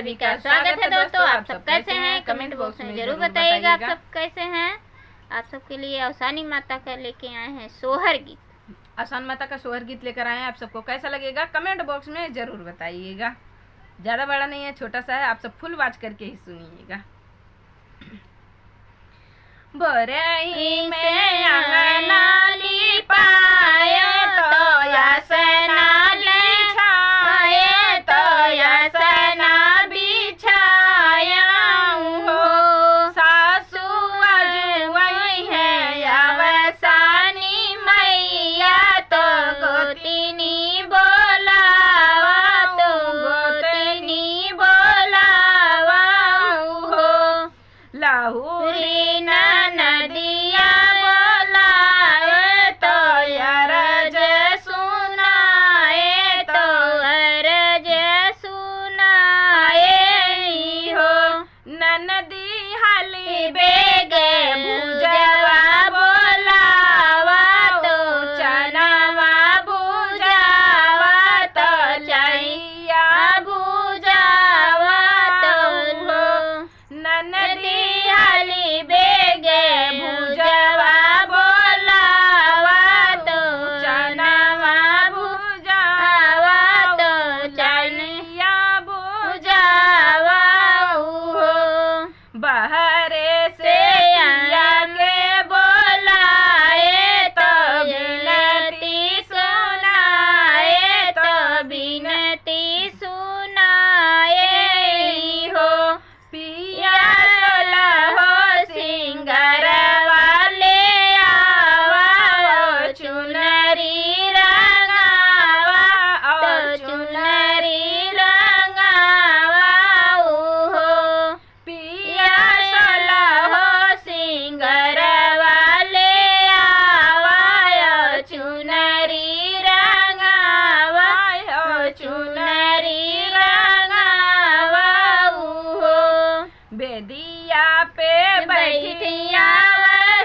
सभी का स्वागत है दोस्तों। आप सब कैसे हैं? कमेंट बॉक्स में जरूर बताइएगा आप सब कैसे हैं। आप सबके लिए आसानी माता का लेके आए हैं सोहर गीत। आसान माता का सोहर गीत लेकर आए हैं। आप सबको कैसा लगेगा कमेंट बॉक्स में जरूर बताइएगा। ज़्यादा बड़ा नहीं है, छोटा सा है, आप सब फुल वाच करके ही सुनिएगा। बोरई में अंगना लिपाए तो यासना बिछाए तो यासना बिछाया हो। सासू अजुई है अवसानी मैया तो गोतिनी बोलावा तो गोतिनी बोलावा हो। लाहुरी नदिया बोलाए तो अरज सुनाए तो अरज सुनाए हो। ननदी हाली बेगे भुजवा बोलावा तो चनावा भुजावा तो चैया भुजावा तो हो। ननदी हाली बेगे भुजवा बोलावा तो चनावा भुजावा तो चनिया भुजावा हो। बहरे से आगे बोलाए तो बिनती सुनाए तो बिनती सुनाए हो। पिया हो सिंगर वाले आवा चुनरी रंगावा और चुनरी रंगावा हो। पिया हो सिंगर वाले आवा चुनरी रंगावा और चुनरी रंगावा हो। बेदिया पे बैठिया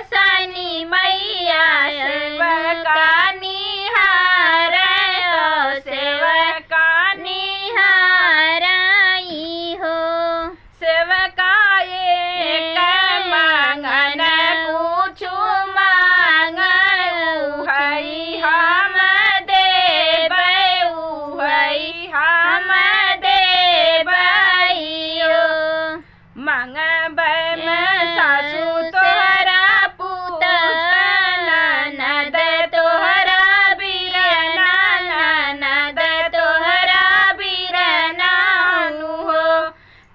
सनी मैया सेवका निहार सेवका निहारई हो। सेवका एक मांगन कुछु मांग उहई हम देबै उहई हम देबै हो। मांगबै में सासू तोहरा पुत ननद तोहरा बीरना ननद तोहरा बीरना हो।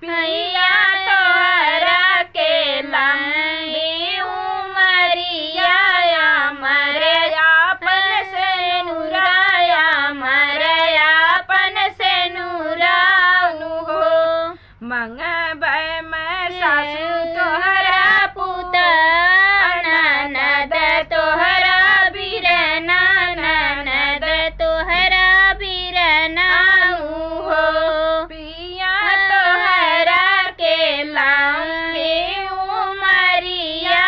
पिया तोहरा के लंबी उमरिया अमर आपन से नूराया अमर आपन से नूरानु हो। मंगबै में सासू तोहरा पुत ननद तोहरा बीरना ननद तोहरा बीरना हो। पिया तोहरा के लंबी उमरिया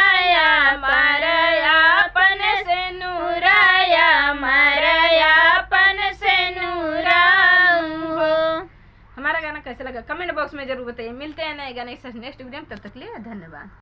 अमर आपन से नूराया अमर आपन से नूरा हो। हमारा गाना कैसा लगा कमेंट बॉक्स में जरूर बताइए। मिलते हैं नए गाने के साथ नेक्स्ट वीडियो में, तब तक के लिए धन्यवाद।